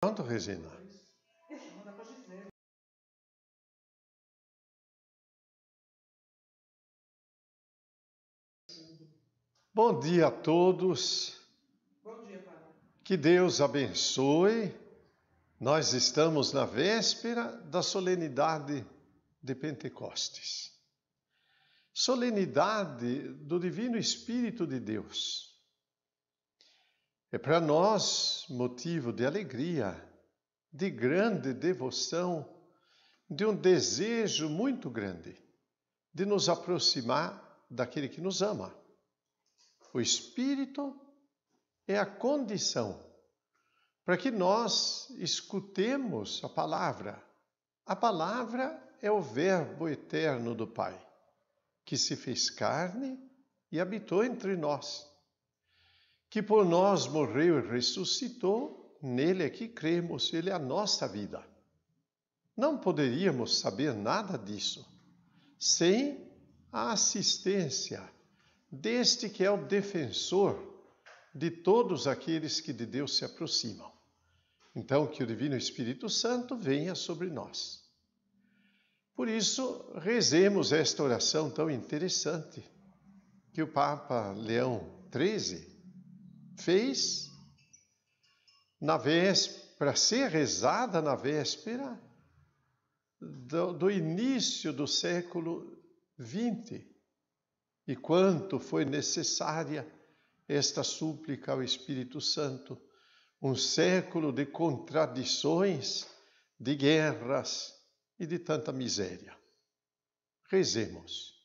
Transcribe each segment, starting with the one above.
Pronto, Regina. Bom dia a todos. Bom dia, Padre. Que Deus abençoe. Nós estamos na véspera da solenidade de Pentecostes. Solenidade do Divino Espírito de Deus. É para nós motivo de alegria, de grande devoção, de um desejo muito grande de nos aproximar daquele que nos ama. O Espírito é a condição para que nós escutemos a palavra. A palavra é o Verbo eterno do Pai, que se fez carne e habitou entre nós, que por nós morreu e ressuscitou, nele é que cremos, ele é a nossa vida. Não poderíamos saber nada disso sem a assistência deste que é o defensor de todos aqueles que de Deus se aproximam. Então, que o Divino Espírito Santo venha sobre nós. Por isso, rezemos esta oração tão interessante que o Papa Leão XIII fez na véspera, para ser rezada na véspera do início do século XX. E quanto foi necessária esta súplica ao Espírito Santo, um século de contradições, de guerras e de tanta miséria. Rezemos.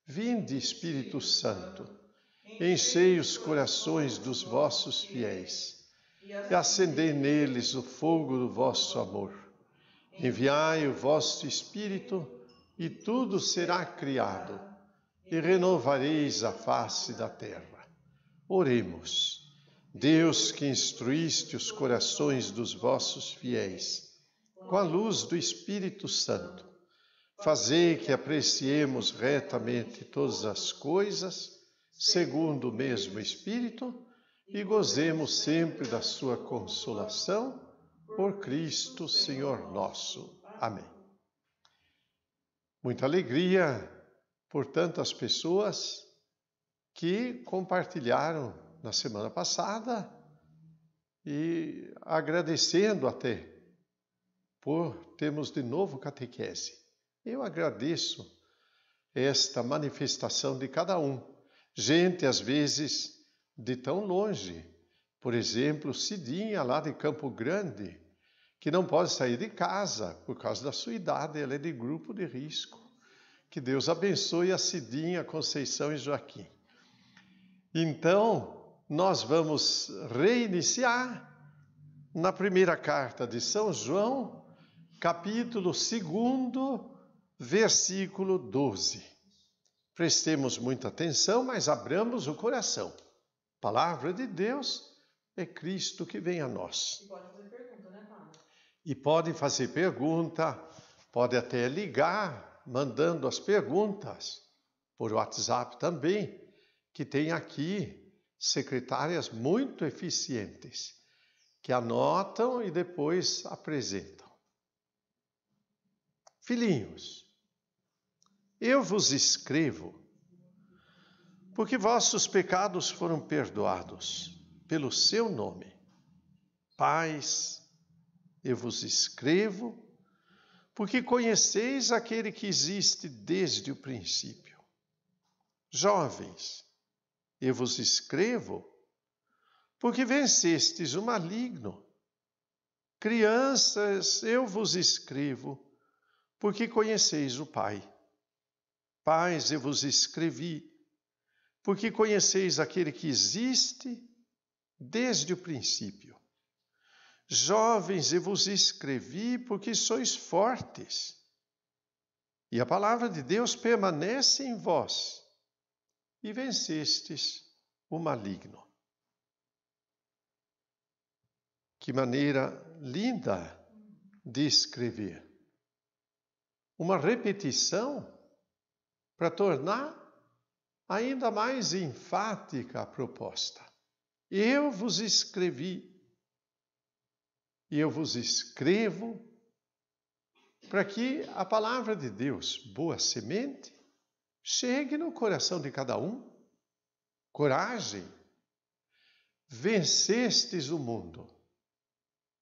Vinde, Espírito Santo, enchei os corações dos vossos fiéis e acendei neles o fogo do vosso amor. Enviai o vosso Espírito e tudo será criado e renovareis a face da terra. Oremos. Deus, que instruíste os corações dos vossos fiéis com a luz do Espírito Santo, fazei que apreciemos retamente todas as coisas, segundo o mesmo Espírito, e gozemos sempre da sua consolação, por Cristo, Senhor nosso. Amém. Muita alegria por tantas pessoas que compartilharam na semana passada e agradecendo até por termos de novo catequese. Eu agradeço esta manifestação de cada um. Gente, às vezes, de tão longe. Por exemplo, Cidinha, lá de Campo Grande, que não pode sair de casa por causa da sua idade, ela é de grupo de risco. Que Deus abençoe a Cidinha, Conceição e Joaquim. Então, nós vamos reiniciar na primeira carta de São João, capítulo 2, versículo 12. Prestemos muita atenção, mas abramos o coração. A palavra de Deus é Cristo que vem a nós. E pode fazer pergunta, né, Padre? E pode fazer pergunta, pode até ligar, mandando as perguntas por WhatsApp também, que tem aqui secretárias muito eficientes, que anotam e depois apresentam. Filhinhos, eu vos escrevo porque vossos pecados foram perdoados pelo seu nome. Pais, eu vos escrevo porque conheceis aquele que existe desde o princípio. Jovens, eu vos escrevo porque vencestes o maligno. Crianças, eu vos escrevo porque conheceis o Pai. Pais, eu vos escrevi porque conheceis aquele que existe desde o princípio. Jovens, eu vos escrevi porque sois fortes, e a palavra de Deus permanece em vós, e vencestes o maligno. Que maneira linda de escrever. Uma repetição para tornar ainda mais enfática a proposta. Eu vos escrevi e eu vos escrevo para que a palavra de Deus, boa semente, chegue no coração de cada um. Coragem, vencestes o mundo.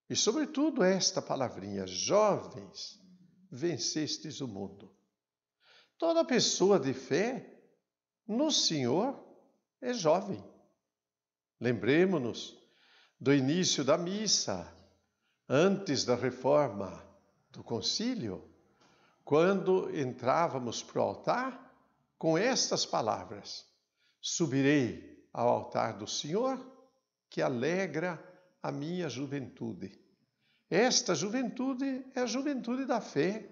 E sobretudo esta palavrinha, jovens, vencestes o mundo. Toda pessoa de fé no Senhor é jovem. Lembremos-nos do início da missa, antes da reforma do concílio, quando entrávamos para o altar com estas palavras: subirei ao altar do Senhor, que alegra a minha juventude. Esta juventude é a juventude da fé.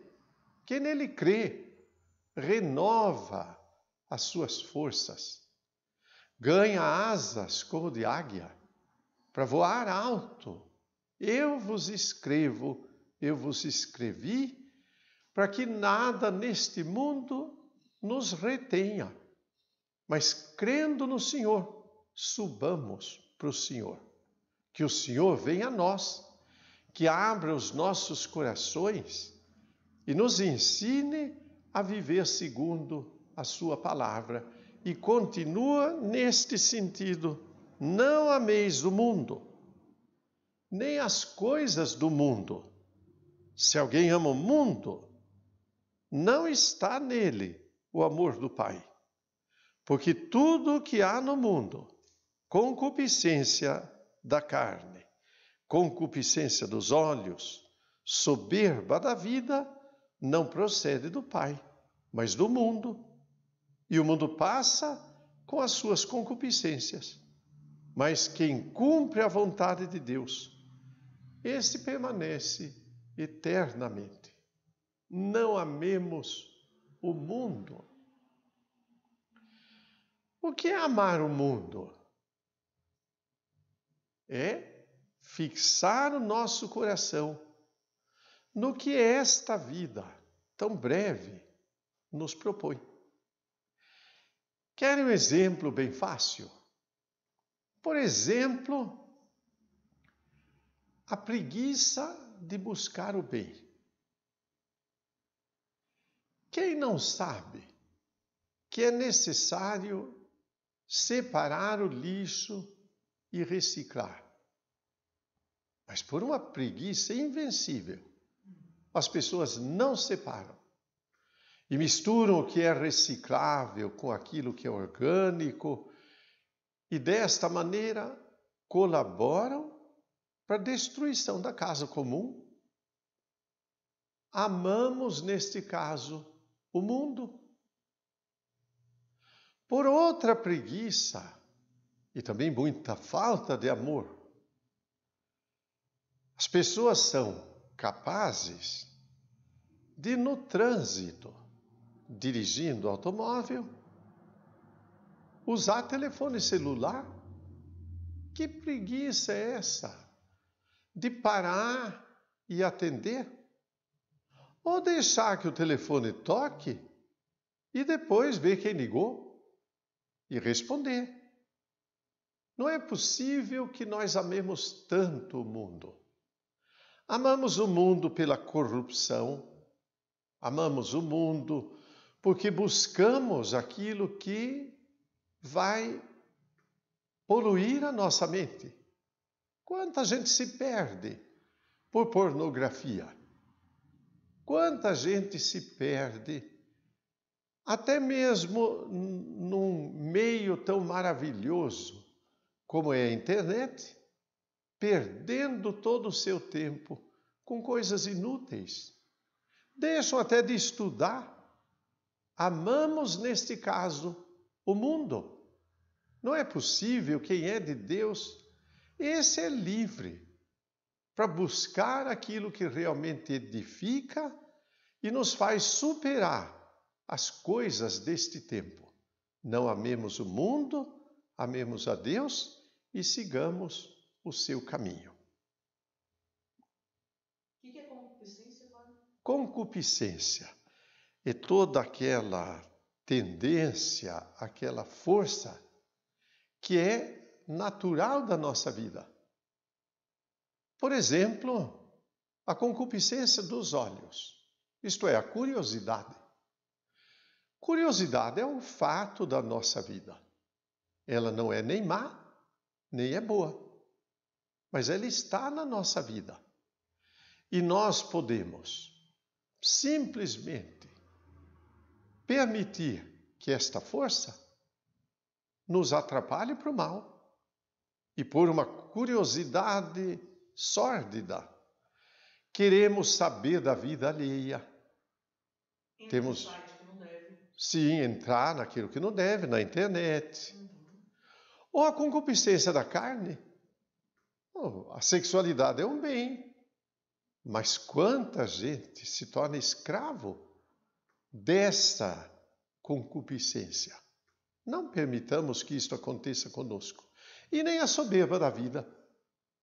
Quem nele crê, renova as suas forças, ganha asas como de águia, para voar alto. Eu vos escrevo, eu vos escrevi, para que nada neste mundo nos retenha. Mas crendo no Senhor, subamos para o Senhor. Que o Senhor venha a nós, que abra os nossos corações e nos ensine a viver segundo a sua palavra. E continua neste sentido: não ameis o mundo, nem as coisas do mundo. Se alguém ama o mundo, não está nele o amor do Pai. Porque tudo o que há no mundo, concupiscência da carne, concupiscência dos olhos, soberba da vida, não procede do Pai, mas do mundo. E o mundo passa com as suas concupiscências. Mas quem cumpre a vontade de Deus, esse permanece eternamente. Não amemos o mundo. O que é amar o mundo? É fixar o nosso coração no que esta vida tão breve nos propõe. Querem um exemplo bem fácil? Por exemplo, a preguiça de buscar o bem. Quem não sabe que é necessário separar o lixo e reciclar? Mas por uma preguiça invencível, as pessoas não separam e misturam o que é reciclável com aquilo que é orgânico e desta maneira colaboram para a destruição da casa comum. Amamos, neste caso, o mundo. Por outra preguiça e também muita falta de amor, as pessoas são capazes de, no trânsito, dirigindo o automóvel, usar telefone celular. Que preguiça é essa? De parar e atender? Ou deixar que o telefone toque e depois ver quem ligou e responder. Não é possível que nós amemos tanto o mundo. Amamos o mundo pela corrupção, amamos o mundo porque buscamos aquilo que vai poluir a nossa mente. Quanta gente se perde por pornografia? Quanta gente se perde, até mesmo num meio tão maravilhoso como é a internet, perdendo todo o seu tempo com coisas inúteis. Deixam até de estudar. Amamos, neste caso, o mundo. Não é possível. Quem é de Deus, esse é livre para buscar aquilo que realmente edifica e nos faz superar as coisas deste tempo. Não amemos o mundo, amemos a Deus e sigamos o seu caminho. O que é concupiscência, Padre? Concupiscência é toda aquela tendência, aquela força que é natural da nossa vida. Por exemplo, a concupiscência dos olhos, isto é, a curiosidade. Curiosidade é um fato da nossa vida. Ela não é nem má, nem é boa, mas ela está na nossa vida. E nós podemos simplesmente permitir que esta força nos atrapalhe para o mal e por uma curiosidade sórdida queremos saber da vida alheia. Temos, sim, entrar naquilo que não deve, na internet. Ou a concupiscência da carne. A sexualidade é um bem, mas quanta gente se torna escravo dessa concupiscência. Não permitamos que isto aconteça conosco. E nem a soberba da vida,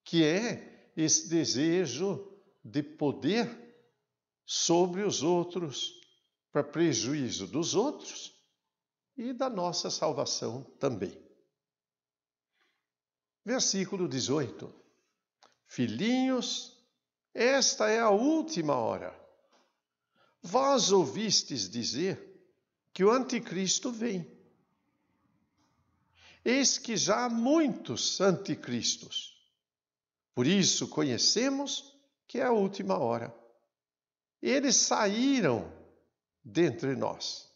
que é esse desejo de poder sobre os outros, para prejuízo dos outros e da nossa salvação também. Versículo 18. Filhinhos, esta é a última hora. Vós ouvistes dizer que o anticristo vem. Eis que já há muitos anticristos. Por isso conhecemos que é a última hora. Eles saíram dentre nós,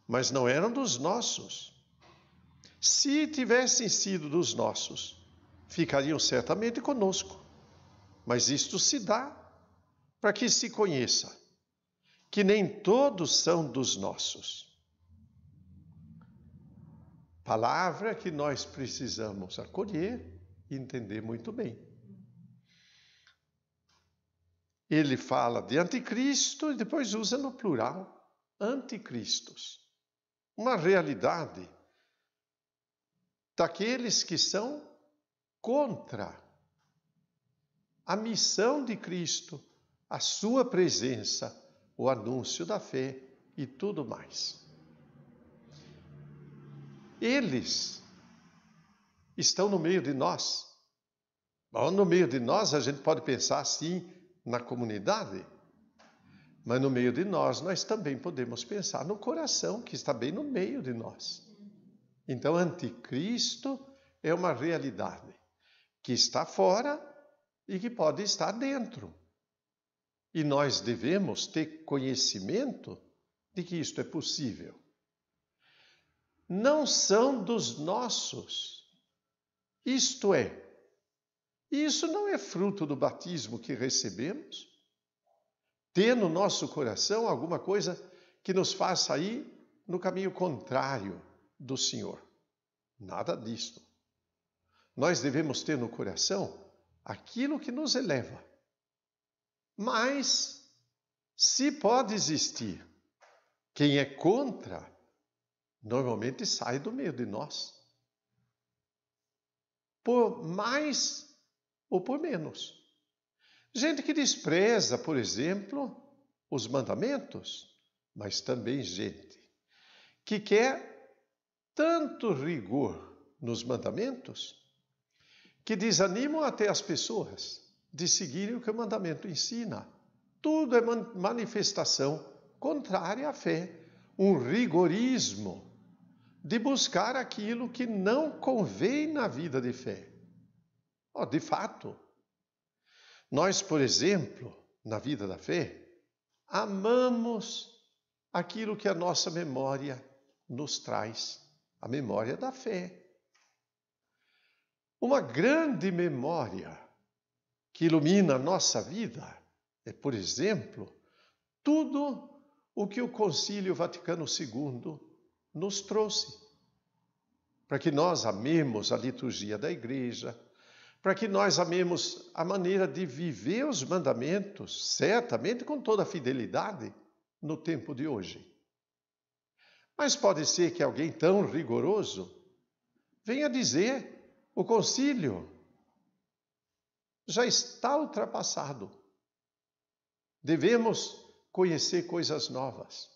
mas não eram dos nossos. Se tivessem sido dos nossos, ficariam certamente conosco. Mas isto se dá para que se conheça que nem todos são dos nossos. Palavra que nós precisamos acolher e entender muito bem. Ele fala de anticristo e depois usa no plural, anticristos. Uma realidade daqueles que são contra a missão de Cristo, a sua presença, o anúncio da fé e tudo mais. Eles estão no meio de nós. Bom, no meio de nós a gente pode pensar assim na comunidade, mas no meio de nós também podemos pensar no coração que está bem no meio de nós. Então, anticristo é uma realidade que está fora e que pode estar dentro. E nós devemos ter conhecimento de que isto é possível. Não são dos nossos. Isto é, isso não é fruto do batismo que recebemos? Ter no nosso coração alguma coisa que nos faça sair no caminho contrário do Senhor. Nada disto. Nós devemos ter no coração aquilo que nos eleva. Mas, se pode existir quem é contra, normalmente sai do meio de nós. Por mais ou por menos. Gente que despreza, por exemplo, os mandamentos, mas também gente que quer tanto rigor nos mandamentos que desanimam até as pessoas de seguirem o que o mandamento ensina. Tudo é manifestação contrária à fé, um rigorismo de buscar aquilo que não convém na vida de fé. De fato, nós, por exemplo, na vida da fé, amamos aquilo que a nossa memória nos traz, a memória da fé. Uma grande memória que ilumina a nossa vida é, por exemplo, tudo o que o Concílio Vaticano II nos trouxe, para que nós amemos a liturgia da Igreja, para que nós amemos a maneira de viver os mandamentos, certamente com toda a fidelidade, no tempo de hoje. Mas pode ser que alguém tão rigoroso venha dizer: o concílio já está ultrapassado. Devemos conhecer coisas novas.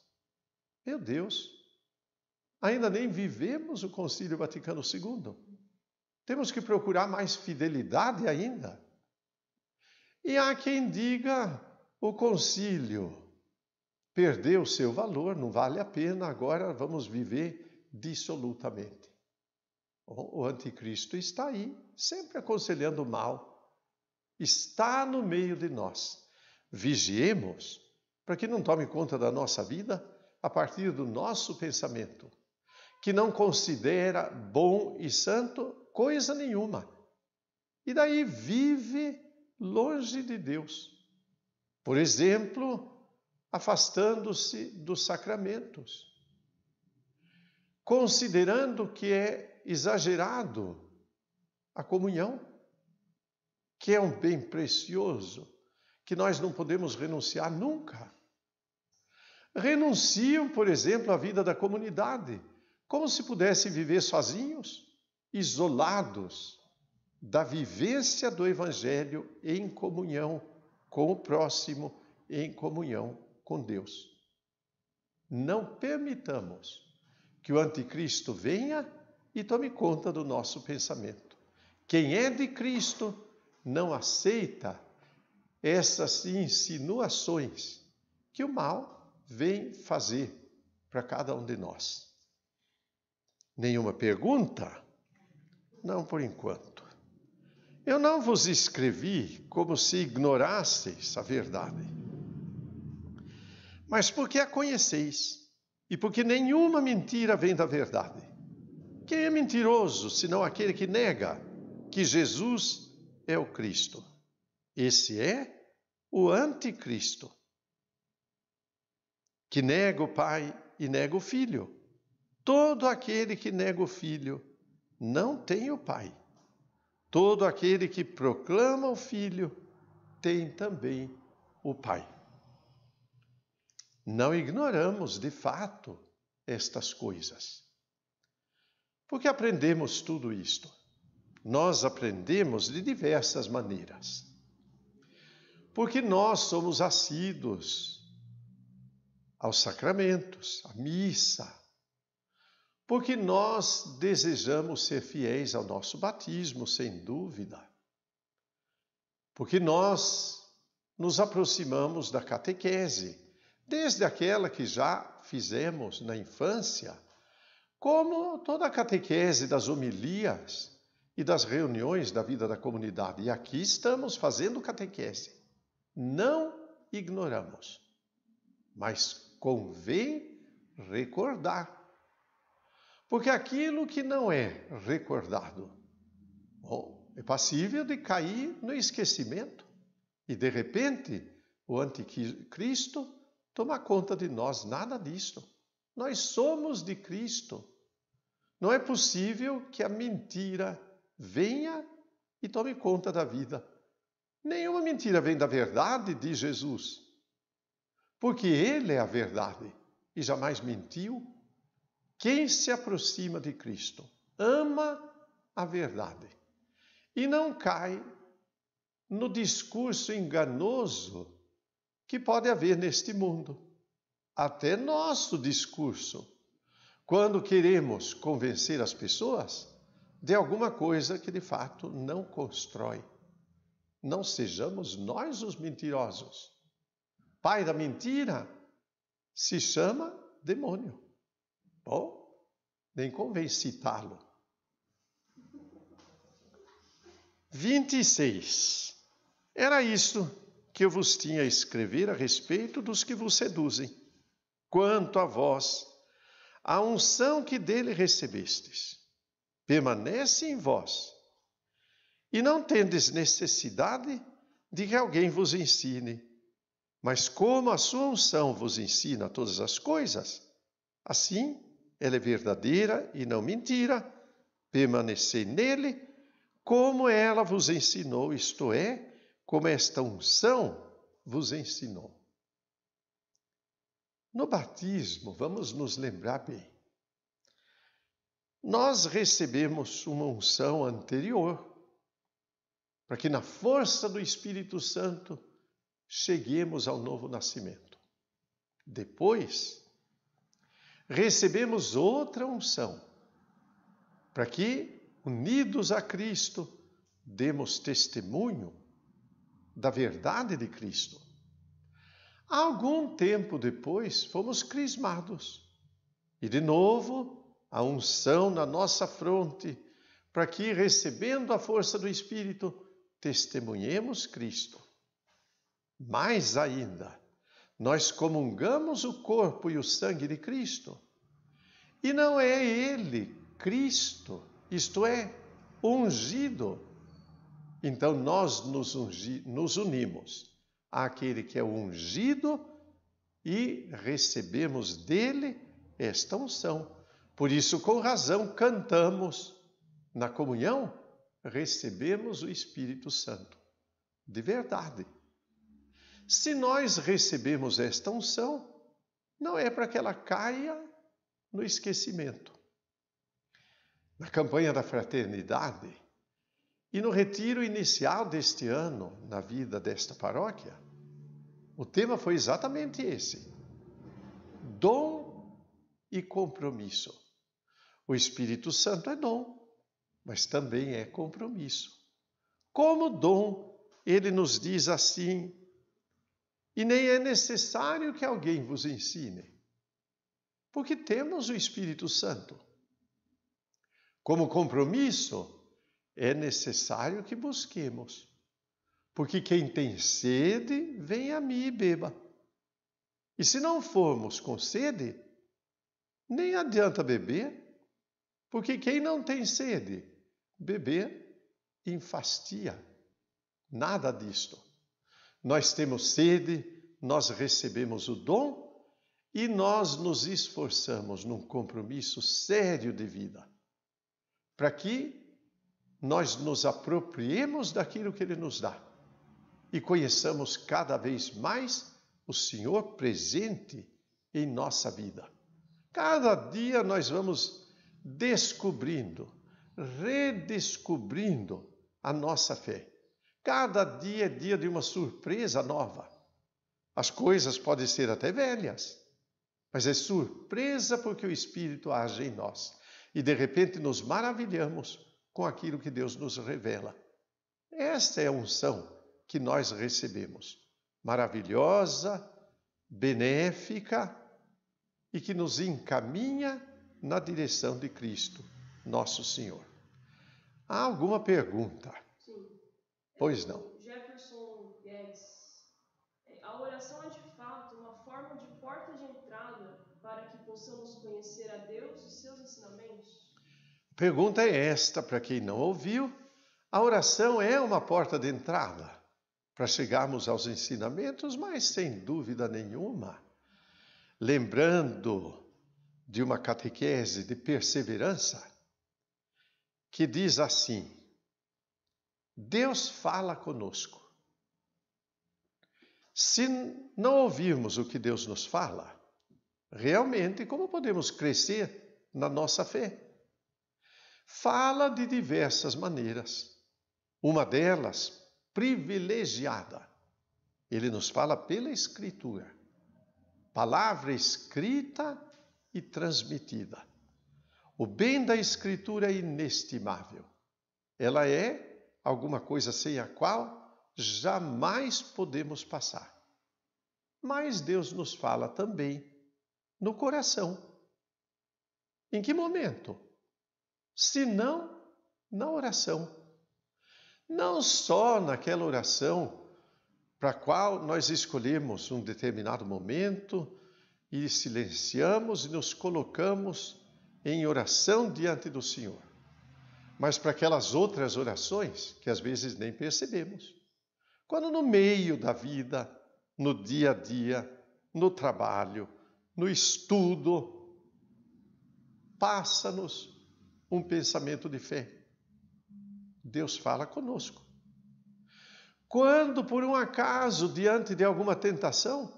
Meu Deus, ainda nem vivemos o Concílio Vaticano II. Temos que procurar mais fidelidade ainda. E há quem diga: o concílio perdeu seu valor, não vale a pena, agora vamos viver dissolutamente. O anticristo está aí, sempre aconselhando o mal. Está no meio de nós. Vigiemos para que não tome conta da nossa vida a partir do nosso pensamento, que não considera bom e santo coisa nenhuma. E daí vive longe de Deus. Por exemplo, afastando-se dos sacramentos, considerando que é exagerado a comunhão, que é um bem precioso, que nós não podemos renunciar nunca. Renunciam, por exemplo, à vida da comunidade, como se pudessem viver sozinhos, isolados da vivência do Evangelho em comunhão com o próximo, em comunhão com Deus. Não permitamos que o anticristo venha e tome conta do nosso pensamento. Quem é de Cristo não aceita essas insinuações que o mal vem fazer para cada um de nós. Nenhuma pergunta? Não, por enquanto. Eu não vos escrevi como se ignorasseis a verdade, mas porque a conheceis e porque nenhuma mentira vem da verdade. Quem é mentiroso, senão aquele que nega que Jesus é o Cristo? Esse é o anticristo, que nega o Pai e nega o Filho. Todo aquele que nega o Filho não tem o Pai. Todo aquele que proclama o Filho tem também o Pai. Não ignoramos, de fato, estas coisas. Porque aprendemos tudo isto? Nós aprendemos de diversas maneiras. Porque nós somos assíduos aos sacramentos, à missa. Porque nós desejamos ser fiéis ao nosso batismo, sem dúvida. Porque nós nos aproximamos da catequese, desde aquela que já fizemos na infância, como toda a catequese das homilias e das reuniões da vida da comunidade. E aqui estamos fazendo catequese. Não ignoramos, mas convém recordar. Porque aquilo que não é recordado, é passível de cair no esquecimento. E, de repente, o anticristo toma conta de nós. Nada disso. Nós somos de Cristo. Não é possível que a mentira venha e tome conta da vida. Nenhuma mentira vem da verdade, diz Jesus. Porque Ele é a verdade e jamais mentiu. Quem se aproxima de Cristo ama a verdade e não cai no discurso enganoso que pode haver neste mundo. Até nosso discurso, quando queremos convencer as pessoas de alguma coisa que de fato não constrói. Não sejamos nós os mentirosos. Pai da mentira se chama demônio. Bom, nem convém citá-lo. 26. Era isto que eu vos tinha a escrever a respeito dos que vos seduzem. Quanto a vós, a unção que dele recebestes permanece em vós, e não tendes necessidade de que alguém vos ensine. Mas como a sua unção vos ensina todas as coisas, assim ela é verdadeira e não mentira. Permanecei nele, como ela vos ensinou, isto é, como esta unção vos ensinou. No batismo, vamos nos lembrar bem, nós recebemos uma unção anterior, para que na força do Espírito Santo cheguemos ao novo nascimento. Depois, recebemos outra unção, para que, unidos a Cristo, demos testemunho da verdade de Cristo. Algum tempo depois, fomos crismados. E de novo, a unção na nossa fronte, para que, recebendo a força do Espírito, testemunhemos Cristo. Mais ainda, nós comungamos o corpo e o sangue de Cristo. E não é Ele, Cristo, isto é, ungido. Então nós nos unimos àquele que é ungido e recebemos dele esta unção. Por isso, com razão, cantamos na comunhão, recebemos o Espírito Santo. De verdade. Se nós recebemos esta unção, não é para que ela caia no esquecimento. Na campanha da fraternidade e no retiro inicial deste ano, na vida desta paróquia, o tema foi exatamente esse: dom e compromisso. O Espírito Santo é dom, mas também é compromisso. Como dom, ele nos diz assim: e nem é necessário que alguém vos ensine, porque temos o Espírito Santo. Como compromisso, é necessário que busquemos, porque quem tem sede, vem a mim e beba. E se não formos com sede, nem adianta beber, porque quem não tem sede, beber enfastia. Nada disto. Nós temos sede, nós recebemos o dom e nós nos esforçamos num compromisso sério de vida, para que nós nos apropriemos daquilo que Ele nos dá e conheçamos cada vez mais o Senhor presente em nossa vida. Cada dia nós vamos descobrindo, redescobrindo a nossa fé. Cada dia é dia de uma surpresa nova. As coisas podem ser até velhas, mas é surpresa porque o Espírito age em nós. E de repente nos maravilhamos com aquilo que Deus nos revela. Esta é a unção que nós recebemos. Maravilhosa, benéfica e que nos encaminha na direção de Cristo, nosso Senhor. Há alguma pergunta? Sim. Pois não. Jefferson Guedes. A oração é de fato uma forma de porta de entrada para que possamos conhecer a Deus e seus ensinamentos? A pergunta é esta, para quem não ouviu. A oração é uma porta de entrada para chegarmos aos ensinamentos, mas sem dúvida nenhuma, lembrando de uma catequese de perseverança, que diz assim: Deus fala conosco. Se não ouvirmos o que Deus nos fala, realmente, como podemos crescer na nossa fé? Fala de diversas maneiras. Uma delas, privilegiada. Ele nos fala pela Escritura. Palavra escrita e transmitida. O bem da Escritura é inestimável. Ela é alguma coisa sem a qual jamais podemos passar. Mas Deus nos fala também no coração. Em que momento? Se não, na oração. Não só naquela oração para a qual nós escolhemos um determinado momento e silenciamos e nos colocamos em oração diante do Senhor, mas para aquelas outras orações que às vezes nem percebemos. Quando no meio da vida, no dia a dia, no trabalho, no estudo, passa-nos um pensamento de fé. Deus fala conosco. Quando, por um acaso, diante de alguma tentação,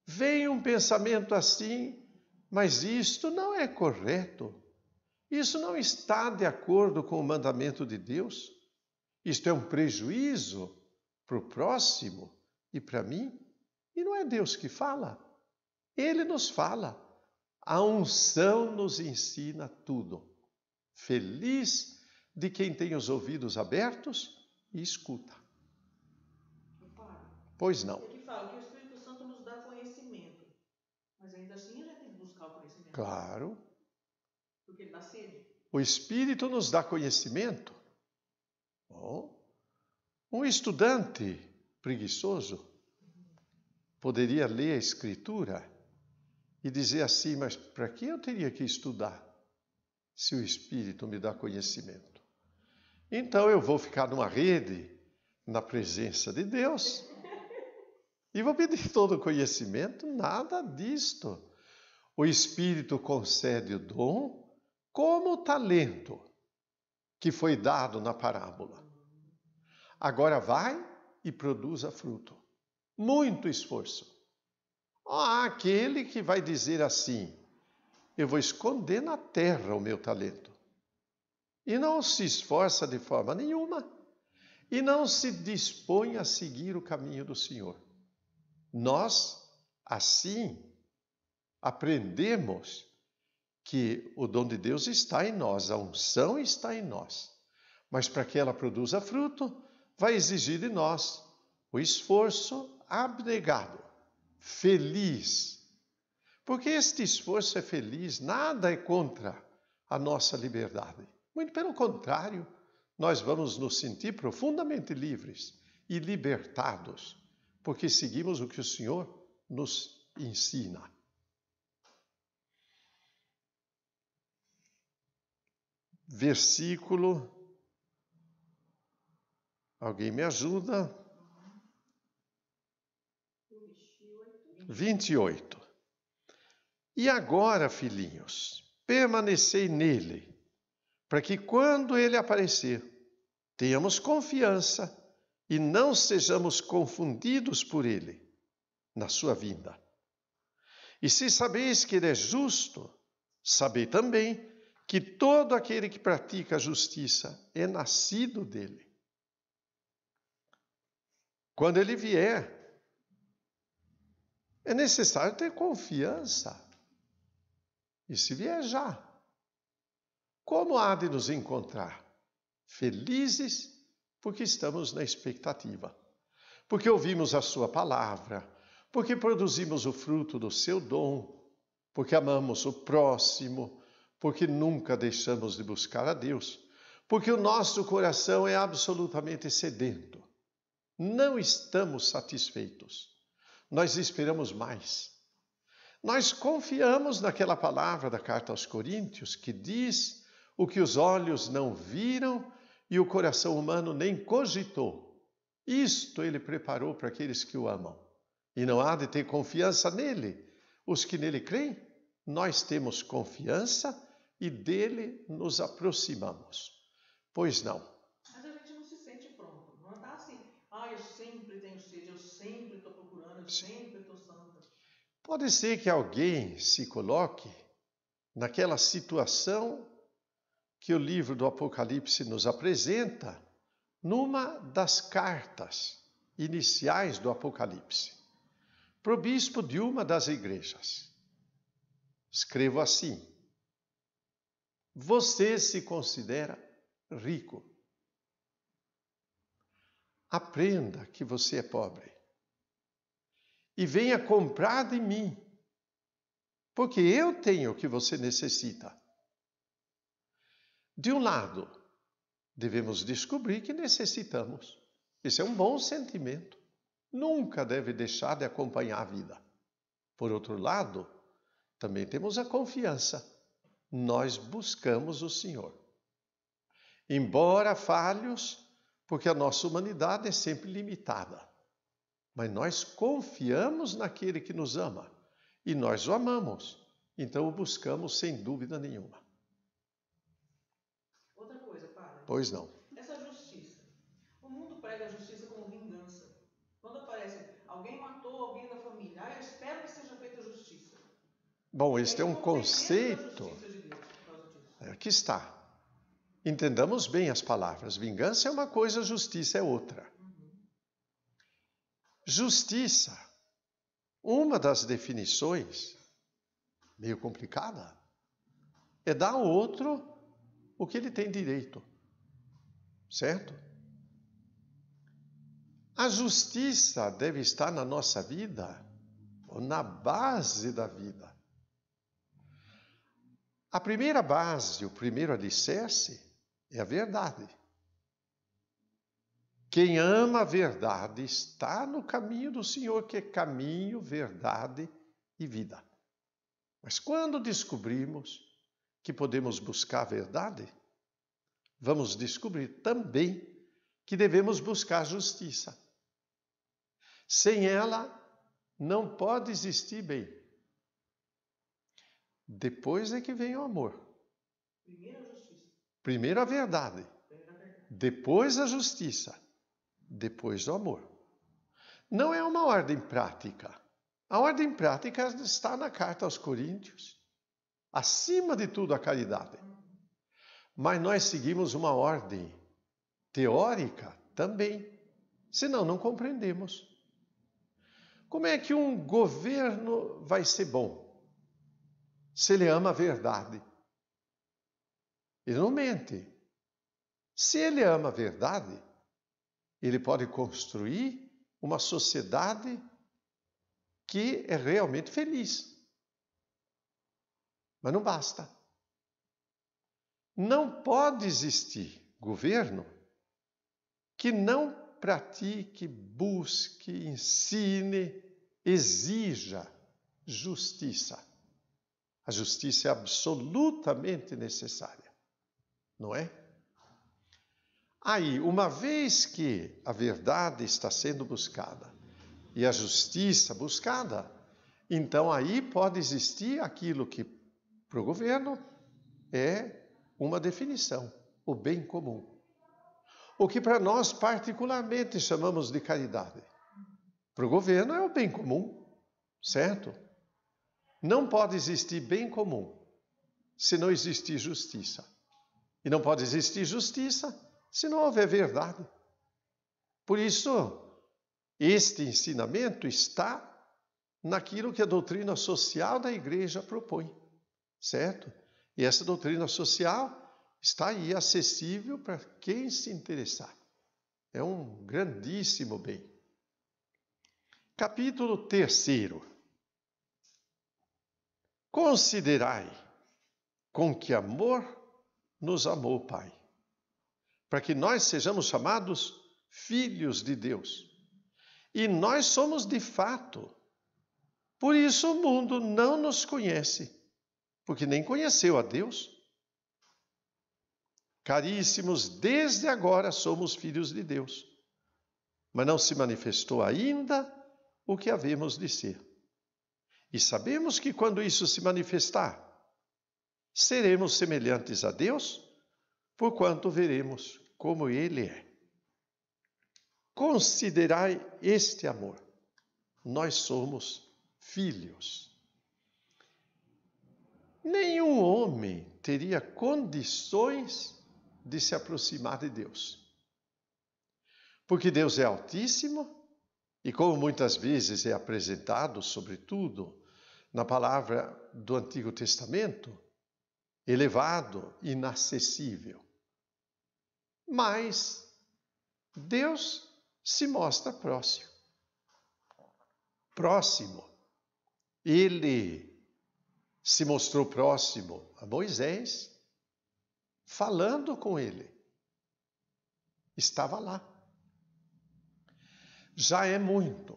vem um pensamento assim, mas isto não é correto, isso não está de acordo com o mandamento de Deus, isto é um prejuízo para o próximo e para mim, e não é Deus que fala, Ele nos fala. A unção nos ensina tudo. Feliz de quem tem os ouvidos abertos e escuta. Pois não. Ele fala que o Espírito Santo nos dá conhecimento. Mas ainda assim a gente tem que buscar o conhecimento. Claro. Porque ele dá sede. O Espírito nos dá conhecimento. Bom, um estudante preguiçoso poderia ler a Escritura e dizer assim, mas para que eu teria que estudar se o Espírito me dá conhecimento? Então eu vou ficar numa rede na presença de Deus e vou pedir todo o conhecimento? Nada disto. O Espírito concede o dom como o talento que foi dado na parábola. Agora vai e produza fruto. Muito esforço. Há aquele que vai dizer assim, eu vou esconder na terra o meu talento. E não se esforça de forma nenhuma. E não se dispõe a seguir o caminho do Senhor. Nós, assim, aprendemos que o dom de Deus está em nós, a unção está em nós. Mas para que ela produza fruto, vai exigir de nós o esforço abnegado, feliz. Porque este esforço é feliz, nada é contra a nossa liberdade. Muito pelo contrário, nós vamos nos sentir profundamente livres e libertados, porque seguimos o que o Senhor nos ensina. Versículo, alguém me ajuda? 28. E agora, filhinhos, permanecei nele, para que quando ele aparecer, tenhamos confiança e não sejamos confundidos por ele na sua vinda. E se sabeis que ele é justo, sabei também que todo aquele que pratica a justiça é nascido dele. Quando ele vier, é necessário ter confiança. E se vier já, como há de nos encontrar? Felizes porque estamos na expectativa, porque ouvimos a sua palavra, porque produzimos o fruto do seu dom, porque amamos o próximo, porque nunca deixamos de buscar a Deus, porque o nosso coração é absolutamente sedento. Não estamos satisfeitos. Nós esperamos mais. Nós confiamos naquela palavra da carta aos Coríntios que diz o que os olhos não viram e o coração humano nem cogitou. Isto ele preparou para aqueles que o amam. E não há de ter confiança nele. Os que nele creem, nós temos confiança e dele nos aproximamos. Pois não. Mas a gente não se sente pronto. Não está assim, eu sempre tenho sede, eu sempre estou procurando, eu sempre estou santa. Pode ser que alguém se coloque naquela situação que o livro do Apocalipse nos apresenta, numa das cartas iniciais do Apocalipse, para o bispo de uma das igrejas. Escrevo assim: você se considera rico. Aprenda que você é pobre e venha comprar de mim, porque eu tenho o que você necessita. De um lado, devemos descobrir que necessitamos. Esse é um bom sentimento. Nunca deve deixar de acompanhar a vida. Por outro lado, também temos a confiança. Nós buscamos o Senhor. Embora falhos, porque a nossa humanidade é sempre limitada. Mas nós confiamos naquele que nos ama. E nós o amamos. Então o buscamos sem dúvida nenhuma. Outra coisa, padre. Pois não. Essa justiça. O mundo prega a justiça como vingança. Quando aparece, alguém matou alguém da família, eu espero que seja feita justiça. Bom, este é um conceito. Aqui está. Entendamos bem as palavras. Vingança é uma coisa, justiça é outra. Justiça, uma das definições, meio complicada, é dar ao outro o que ele tem direito. Certo? A justiça deve estar na nossa vida, ou na base da vida. A primeira base, o primeiro alicerce é a verdade. Quem ama a verdade está no caminho do Senhor, que é caminho, verdade e vida. Mas quando descobrimos que podemos buscar a verdade, vamos descobrir também que devemos buscar a justiça. Sem ela, não pode existir bem. Depois é que vem o amor. Primeiro a verdade. Depois a justiça. Depois o amor. Não é uma ordem prática. A ordem prática está na carta aos Coríntios. Acima de tudo, a caridade. Mas nós seguimos uma ordem teórica também. Senão, não compreendemos. Como é que um governo vai ser bom? Se ele ama a verdade. Ele não mente. Se ele ama a verdade, ele pode construir uma sociedade que é realmente feliz. Mas não basta. Não pode existir governo que não pratique, busque, ensine, exija justiça. A justiça é absolutamente necessária, não é? Aí, uma vez que a verdade está sendo buscada e a justiça buscada, então aí pode existir aquilo que para o governo é uma definição, o bem comum. O que para nós particularmente chamamos de caridade. Para o governo é o bem comum, certo? Não pode existir bem comum se não existir justiça. E não pode existir justiça se não houver verdade. Por isso, este ensinamento está naquilo que a doutrina social da igreja propõe, certo? E essa doutrina social está aí acessível para quem se interessar. É um grandíssimo bem. Capítulo 3. Considerai com que amor nos amou o Pai, para que nós sejamos chamados filhos de Deus. E nós somos de fato. Por isso o mundo não nos conhece, porque nem conheceu a Deus. Caríssimos, desde agora somos filhos de Deus, mas não se manifestou ainda o que havemos de ser. E sabemos que quando isso se manifestar, seremos semelhantes a Deus, porquanto veremos como Ele é. Considerai este amor. Nós somos filhos. Nenhum homem teria condições de se aproximar de Deus. Porque Deus é altíssimo e, como muitas vezes é apresentado, sobretudo na palavra do Antigo Testamento, elevado, inacessível. Mas Deus se mostra próximo. Próximo. Ele se mostrou próximo a Moisés, falando com ele. Estava lá. Já é muito.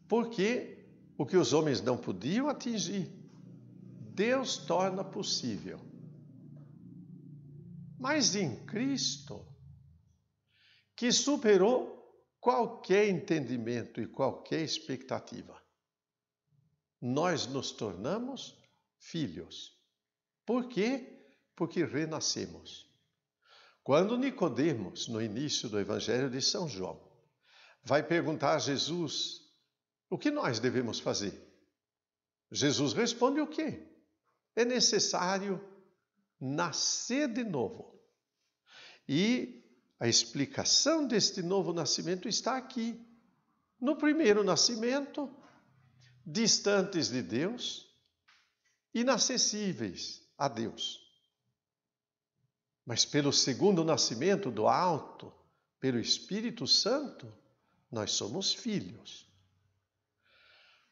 Porque o que os homens não podiam atingir, Deus torna possível. Mas em Cristo, que superou qualquer entendimento e qualquer expectativa, nós nos tornamos filhos. Por quê? Porque renascemos. Quando Nicodemos, no início do Evangelho de São João, vai perguntar a Jesus o que nós devemos fazer, Jesus responde o quê? É necessário nascer de novo. E a explicação deste novo nascimento está aqui. No primeiro nascimento, distantes de Deus, inacessíveis a Deus. Mas pelo segundo nascimento do alto, pelo Espírito Santo, nós somos filhos.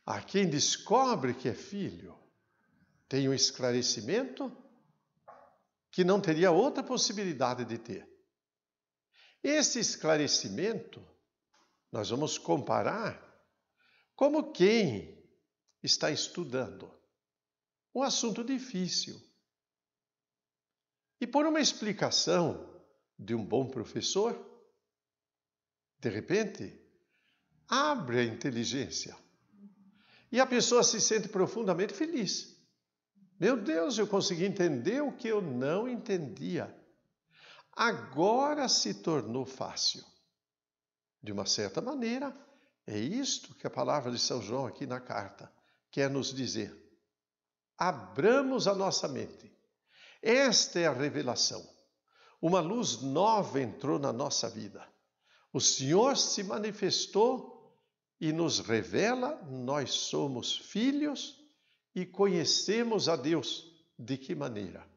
A quem descobre que é filho, tem um esclarecimento que não teria outra possibilidade de ter. Esse esclarecimento, nós vamos comparar como quem está estudando um assunto difícil. E por uma explicação de um bom professor, de repente, abre a inteligência. E a pessoa se sente profundamente feliz. Meu Deus, eu consegui entender o que eu não entendia. Agora se tornou fácil. De uma certa maneira, é isto que a palavra de São João aqui na carta quer nos dizer. Abramos a nossa mente. Esta é a revelação. Uma luz nova entrou na nossa vida. O Senhor se manifestou e nos revela, nós somos filhos e conhecemos a Deus. De que maneira?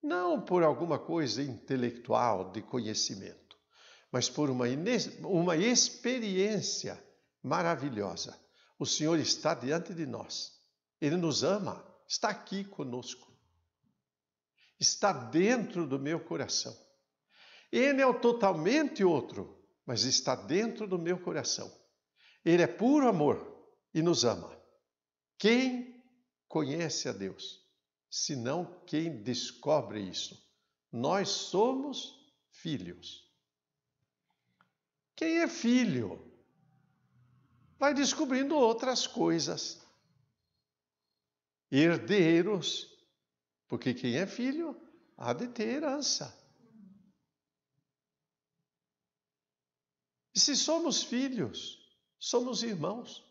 Não por alguma coisa intelectual de conhecimento, mas por uma experiência maravilhosa. O Senhor está diante de nós. Ele nos ama, está aqui conosco. Está dentro do meu coração. Ele é o totalmente outro, mas está dentro do meu coração. Ele é puro amor e nos ama. Quem conhece a Deus, senão quem descobre isso? Nós somos filhos. Quem é filho vai descobrindo outras coisas. Herdeiros, porque quem é filho há de ter herança. E se somos filhos, somos irmãos.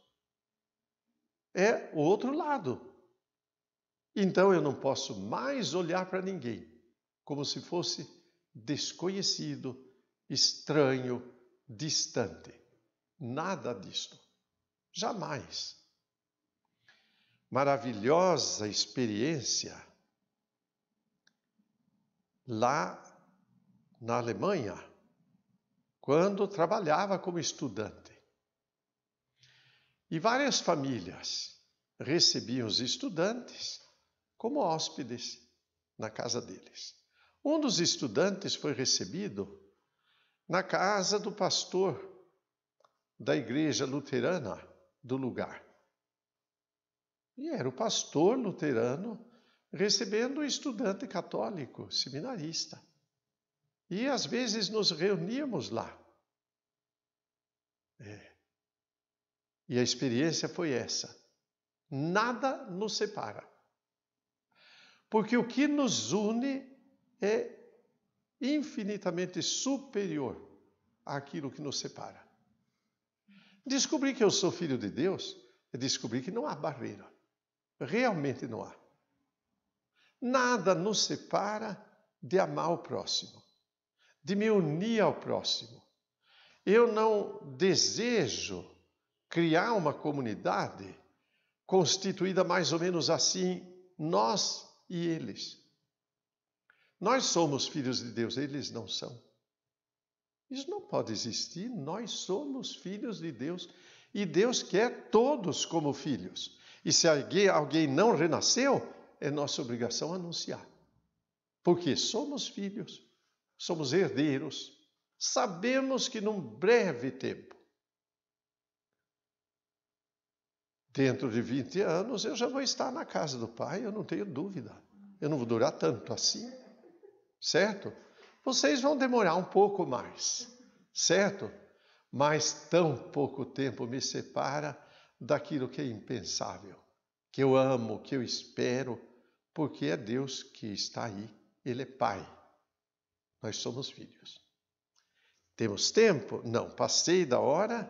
É o outro lado. Então eu não posso mais olhar para ninguém como se fosse desconhecido, estranho, distante. Nada disto. Jamais. Maravilhosa experiência lá na Alemanha, quando trabalhava como estudante. E várias famílias recebiam os estudantes como hóspedes na casa deles. Um dos estudantes foi recebido na casa do pastor da igreja luterana do lugar. E era o pastor luterano recebendo o estudante católico, seminarista. E às vezes nos reuníamos lá. E a experiência foi essa. Nada nos separa. Porque o que nos une é infinitamente superior àquilo que nos separa. Descobrir que eu sou filho de Deus é descobrir que não há barreira. Realmente não há. Nada nos separa de amar o próximo, de me unir ao próximo. Eu não desejo criar uma comunidade constituída mais ou menos assim, nós e eles. Nós somos filhos de Deus, eles não são. Isso não pode existir, nós somos filhos de Deus e Deus quer todos como filhos. E se alguém não renasceu, é nossa obrigação anunciar. Porque somos filhos, somos herdeiros, sabemos que num breve tempo, dentro de 20 anos, eu já vou estar na casa do Pai, eu não tenho dúvida. Eu não vou durar tanto assim, certo? Vocês vão demorar um pouco mais, certo? Mas tão pouco tempo me separa daquilo que é impensável, que eu amo, que eu espero, porque é Deus que está aí, Ele é Pai. Nós somos filhos. Temos tempo? Não. Passei da hora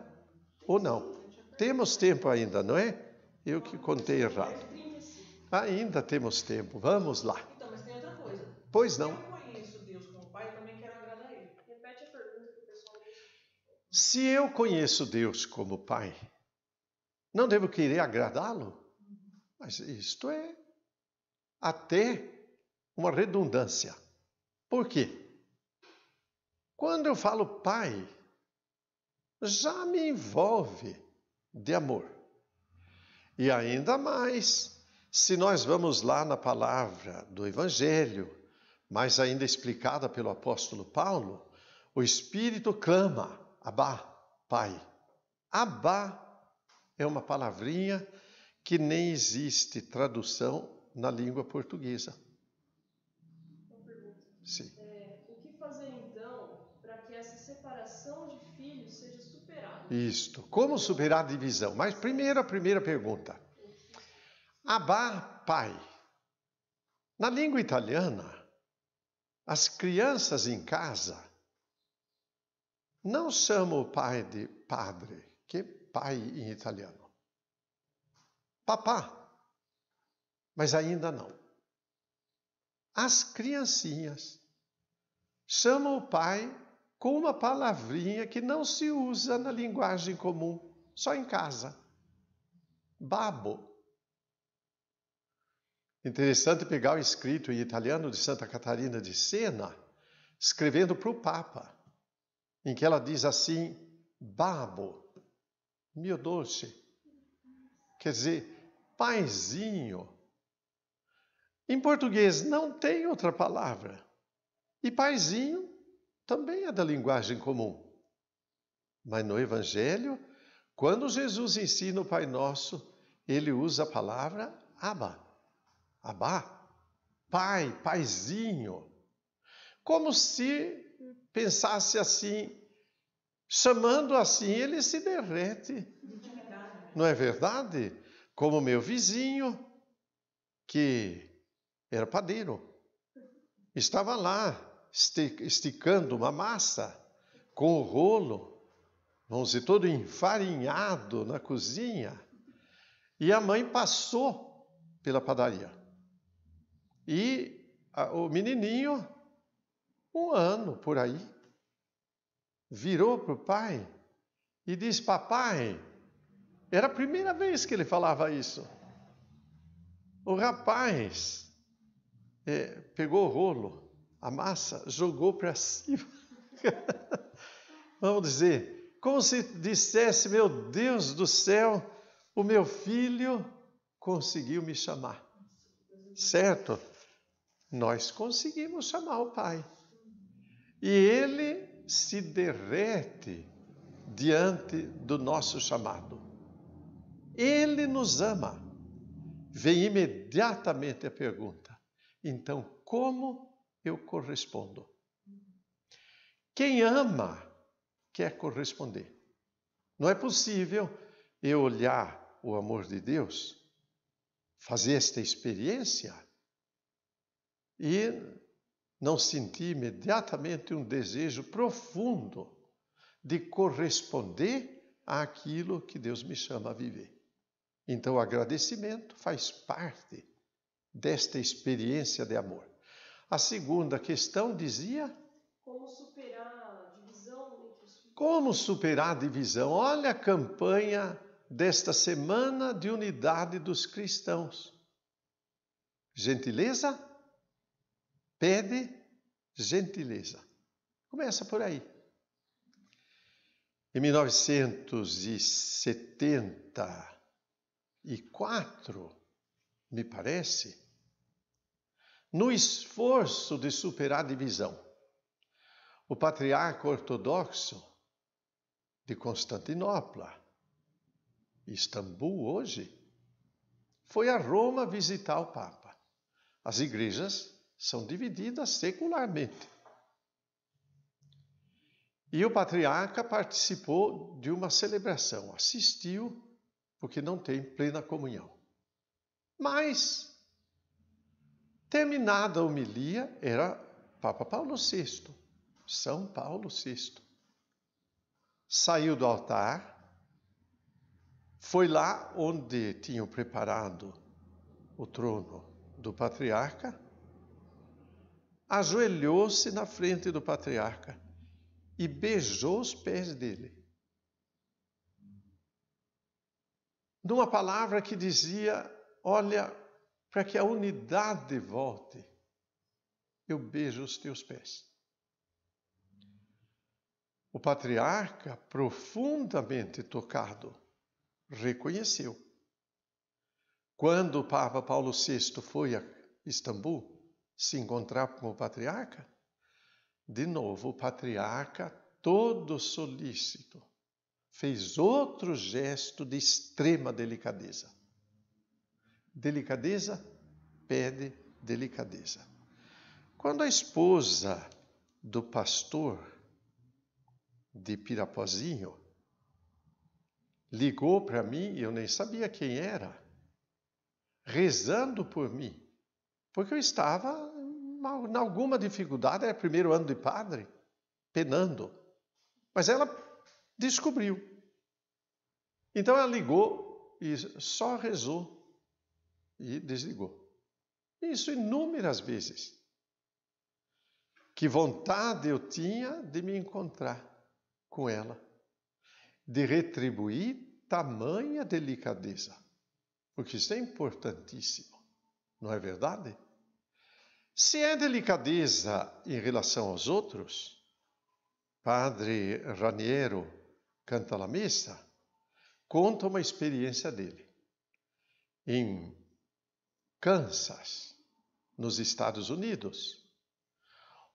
ou não? Temos tempo ainda, não é? Eu que contei errado. Ainda temos tempo. Vamos lá. Então, mas tem outra coisa. Pois não. Se eu conheço Deus como Pai, eu também quero agradar Ele. Repete a pergunta que o pessoal deixa. Se eu conheço Deus como Pai, não devo querer agradá-lo? Mas isto é até uma redundância. Por quê? Quando eu falo pai, já me envolve de amor. E ainda mais, se nós vamos lá na palavra do Evangelho, mas ainda explicada pelo apóstolo Paulo, o Espírito clama, Abá, Pai. Abá é uma palavrinha que nem existe tradução na língua portuguesa. Uma pergunta. Sim. O que fazer então para que essa separação de filhos seja superada? Isto. Como superar a divisão? Mas primeiro a primeira pergunta. Abá, pai. Na língua italiana, as crianças em casa não chamam o pai de padre, que é pai em italiano. Papá. Mas ainda não. As criancinhas chamam o pai com uma palavrinha que não se usa na linguagem comum, só em casa. Babbo. Interessante pegar o escrito em italiano de Santa Catarina de Siena, escrevendo para o Papa, em que ela diz assim, Babbo, mio dolce, quer dizer, paizinho. Em português não tem outra palavra. E paizinho também é da linguagem comum. Mas no Evangelho, quando Jesus ensina o Pai Nosso, ele usa a palavra Abba. Abá, pai, paizinho. Como se pensasse assim, chamando assim, ele se derrete. Não é verdade? Como meu vizinho, que era padeiro, estava lá esticando uma massa com o rolo, vamos dizer, todo enfarinhado na cozinha, e a mãe passou pela padaria. E o menininho, 1 ano por aí, virou para o pai e disse, papai, era a primeira vez que ele falava isso. O rapaz pegou o rolo, a massa, jogou para cima. Vamos dizer, como se dissesse, meu Deus do céu, o meu filho conseguiu me chamar. Certo? Nós conseguimos chamar o pai. E ele se derrete diante do nosso chamado. Ele nos ama. Vem imediatamente a pergunta, então como eu correspondo? Quem ama quer corresponder. Não é possível eu olhar o amor de Deus, fazer esta experiência e não sentir imediatamente um desejo profundo de corresponder àquilo que Deus me chama a viver. Então, o agradecimento faz parte desta experiência de amor. A segunda questão dizia... Como superar a divisão entre os filhos? Como superar a divisão? Olha a campanha desta semana de unidade dos cristãos. Gentileza? Pede gentileza. Começa por aí. Em 1974, me parece, no esforço de superar a divisão, o patriarca ortodoxo de Constantinopla, Istambul hoje, foi a Roma visitar o Papa. As igrejas são divididas secularmente. E o patriarca participou de uma celebração, assistiu, porque não tem plena comunhão. Mas, terminada a homilia, era Papa Paulo VI, São Paulo VI. Saiu do altar, foi lá onde tinham preparado o trono do patriarca, ajoelhou-se na frente do patriarca e beijou os pés dele. Numa palavra que dizia, olha, para que a unidade volte, eu beijo os teus pés. O patriarca, profundamente tocado, reconheceu. Quando o Papa Paulo VI foi a Istambul se encontrar com o patriarca, de novo o patriarca, todo solícito, fez outro gesto de extrema delicadeza. Delicadeza pede delicadeza. Quando a esposa do pastor de Pirapozinho ligou para mim, eu nem sabia quem era, rezando por mim, porque eu estava em alguma dificuldade, era primeiro ano de padre, penando, mas ela descobriu. Então ela ligou e só rezou e desligou. Isso inúmeras vezes. Que vontade eu tinha de me encontrar com ela, de retribuir tamanha delicadeza, porque isso é importantíssimo, não é verdade? Se é delicadeza em relação aos outros, Padre Raniero Cantalamessa conta uma experiência dele. Em Kansas, nos Estados Unidos,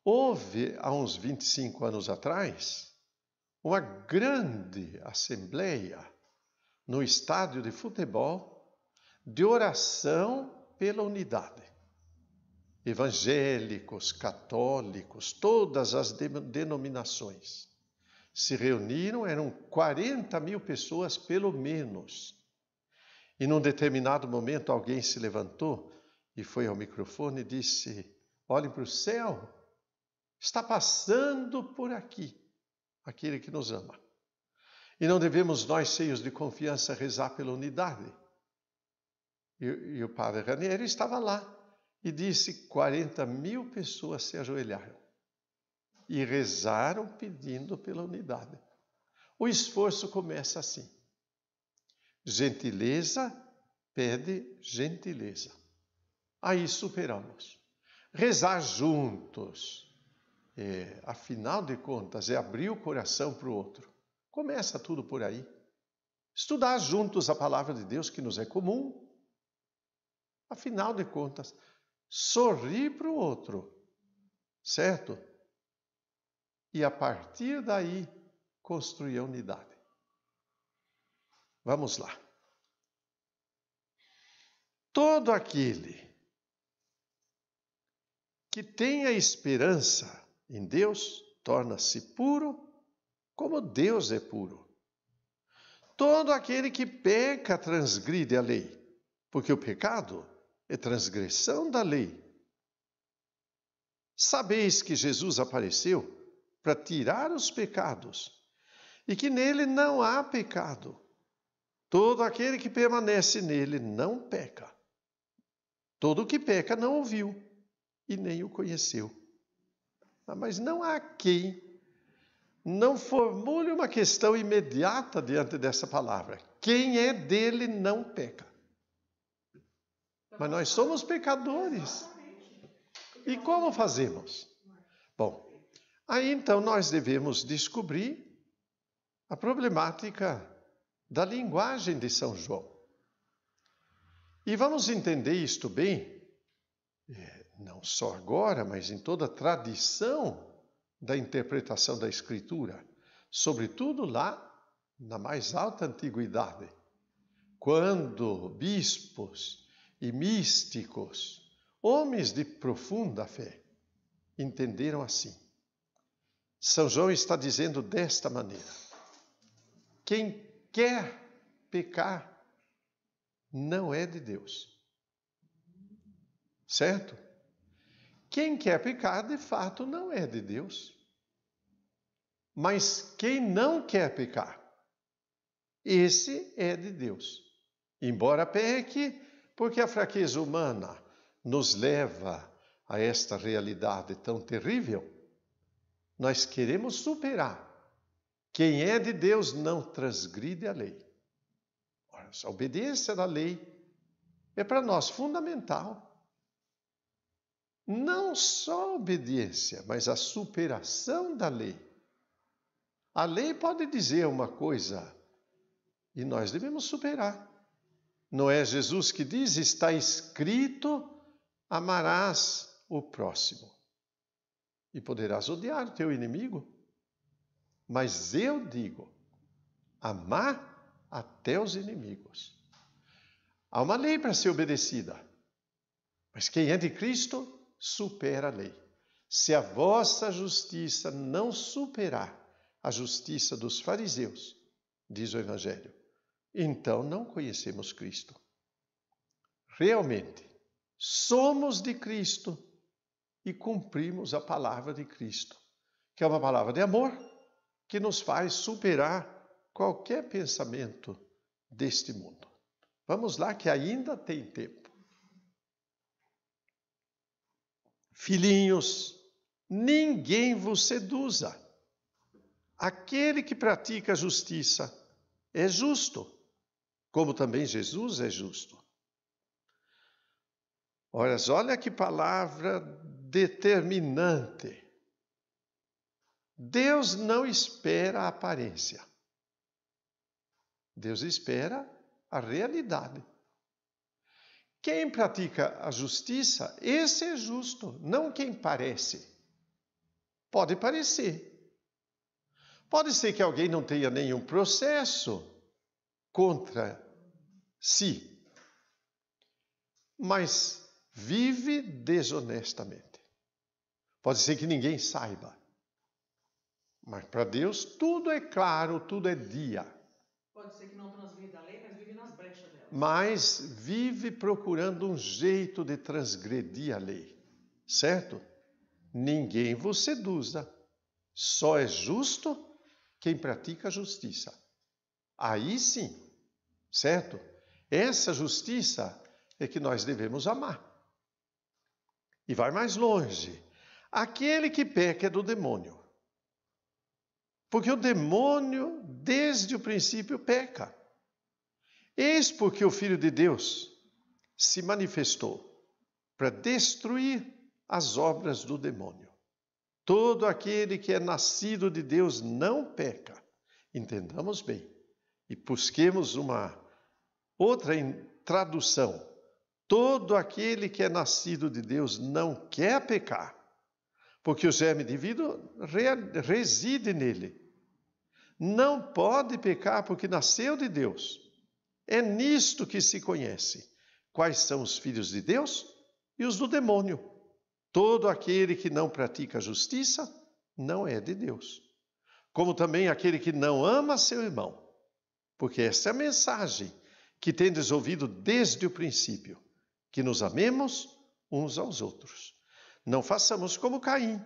houve, há uns 25 anos atrás, uma grande assembleia no estádio de futebol de oração pela unidade. Evangélicos, católicos, todas as denominações se reuniram, eram 40 mil pessoas pelo menos. E num determinado momento alguém se levantou e foi ao microfone e disse: olhem para o céu, está passando por aqui aquele que nos ama. E não devemos nós, cheios de confiança, rezar pela unidade? E o padre Raniero estava lá e disse: 40 mil pessoas se ajoelharam e rezaram pedindo pela unidade. O esforço começa assim. Gentileza pede gentileza. Aí superamos. Rezar juntos, afinal de contas, é abrir o coração para o outro. Começa tudo por aí. Estudar juntos a palavra de Deus, que nos é comum. Afinal de contas, sorrir para o outro, certo? E a partir daí, construir a unidade. Vamos lá. Todo aquele que tem a esperança em Deus torna-se puro como Deus é puro. Todo aquele que peca transgride a lei, porque o pecado é transgressão da lei. Sabeis que Jesus apareceu para tirar os pecados e que nele não há pecado. Todo aquele que permanece nele não peca. Todo o que peca não o viu e nem o conheceu. Mas não há quem não formule uma questão imediata diante dessa palavra. Quem é dele não peca. Mas nós somos pecadores. E como fazemos? Bom, aí então nós devemos descobrir a problemática da linguagem de São João. E vamos entender isto bem, não só agora, mas em toda a tradição da interpretação da Escritura, sobretudo lá na mais alta antiguidade, quando bispos e místicos, homens de profunda fé, entenderam assim. São João está dizendo desta maneira: quem quer pecar não é de Deus. Certo? Quem quer pecar, de fato, não é de Deus. Mas quem não quer pecar, esse é de Deus. Embora peque, porque a fraqueza humana nos leva a esta realidade tão terrível, nós queremos superar. Quem é de Deus não transgride a lei. Ora, a obediência da lei é para nós fundamental. Não só a obediência, mas a superação da lei. A lei pode dizer uma coisa e nós devemos superar. Não é Jesus que diz, está escrito, amarás o próximo e poderás odiar o teu inimigo. Mas eu digo, amar até os inimigos. Há uma lei para ser obedecida, mas quem é de Cristo supera a lei. Se a vossa justiça não superar a justiça dos fariseus, diz o Evangelho, então não conhecemos Cristo. Realmente, somos de Cristo e cumprimos a palavra de Cristo, que é uma palavra de amor que nos faz superar qualquer pensamento deste mundo. Vamos lá, que ainda tem tempo. Filhinhos, ninguém vos seduza. Aquele que pratica a justiça é justo, como também Jesus é justo. Olha que palavra determinante. Deus não espera a aparência. Deus espera a realidade. Quem pratica a justiça, esse é justo, não quem parece. Pode parecer. Pode ser que alguém não tenha nenhum processo contra si, mas vive desonestamente. Pode ser que ninguém saiba, mas para Deus tudo é claro, tudo é dia. Pode ser que não transgrida a lei, mas vive nas brechas dela. Mas vive procurando um jeito de transgredir a lei, certo? Ninguém vos seduza. Só é justo quem pratica a justiça. Aí sim, certo? Essa justiça é que nós devemos amar. E vai mais longe. Aquele que peca é do demônio. Porque o demônio, desde o princípio, peca. Eis porque o Filho de Deus se manifestou para destruir as obras do demônio. Todo aquele que é nascido de Deus não peca. Entendamos bem. E busquemos uma outra tradução. Todo aquele que é nascido de Deus não quer pecar, porque o germe de vida reside nele. Não pode pecar porque nasceu de Deus. É nisto que se conhece quais são os filhos de Deus e os do demônio. Todo aquele que não pratica a justiça não é de Deus. Como também aquele que não ama seu irmão. Porque essa é a mensagem que tendes ouvido desde o princípio, que nos amemos uns aos outros. Não façamos como Caim,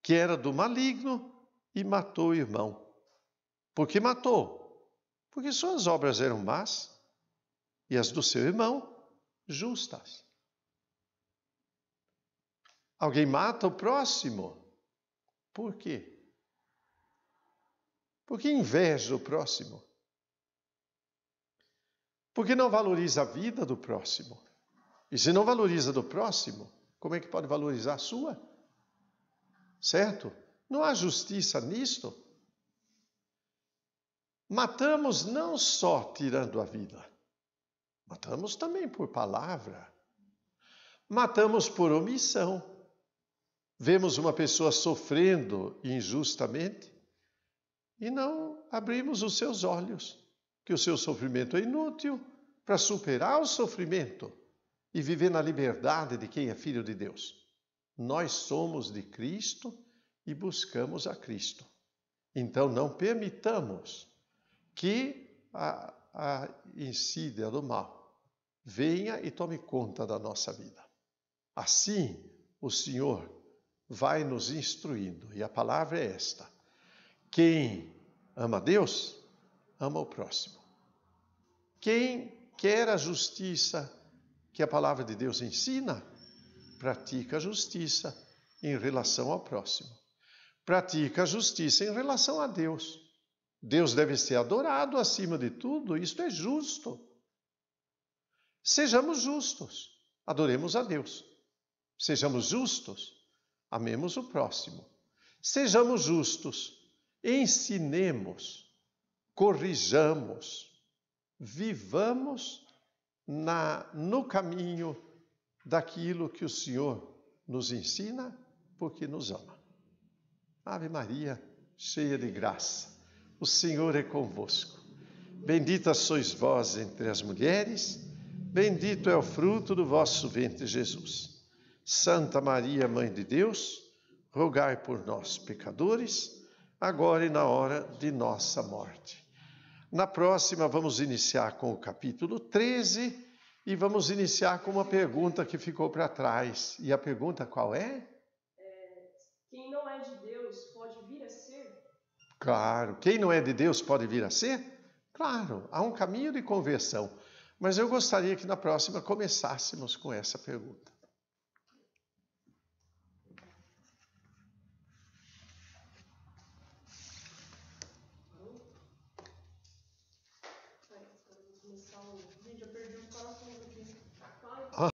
que era do maligno e matou o irmão. Por que matou? Porque suas obras eram más e as do seu irmão justas. Alguém mata o próximo. Por quê? Porque inveja o próximo. Porque não valoriza a vida do próximo. E se não valoriza do próximo, como é que pode valorizar a sua? Certo? Não há justiça nisto. Matamos não só tirando a vida. Matamos também por palavra. Matamos por omissão. Vemos uma pessoa sofrendo injustamente e não abrimos os seus olhos, que o seu sofrimento é inútil para superar o sofrimento e viver na liberdade de quem é filho de Deus. Nós somos de Cristo e buscamos a Cristo. Então não permitamos que a insídia do mal venha e tome conta da nossa vida. Assim, o Senhor vai nos instruindo, e a palavra é esta: quem ama Deus, ama o próximo. Quem quer a justiça que a palavra de Deus ensina, pratica a justiça em relação ao próximo. Pratica a justiça em relação a Deus. Deus deve ser adorado acima de tudo, isto é justo. Sejamos justos, adoremos a Deus. Sejamos justos, amemos o próximo. Sejamos justos, ensinemos, corrijamos, vivamos no caminho daquilo que o Senhor nos ensina, porque nos ama. Ave Maria, cheia de graça, o Senhor é convosco. Bendita sois vós entre as mulheres, bendito é o fruto do vosso ventre, Jesus. Santa Maria, Mãe de Deus, rogai por nós, pecadores, agora e na hora de nossa morte. Na próxima, vamos iniciar com o capítulo 13 e vamos iniciar com uma pergunta que ficou para trás. E a pergunta qual é? Quem não é de Deus pode vir a ser? Claro, quem não é de Deus pode vir a ser? Claro, há um caminho de conversão. Mas eu gostaria que na próxima começássemos com essa pergunta. Vamos começar o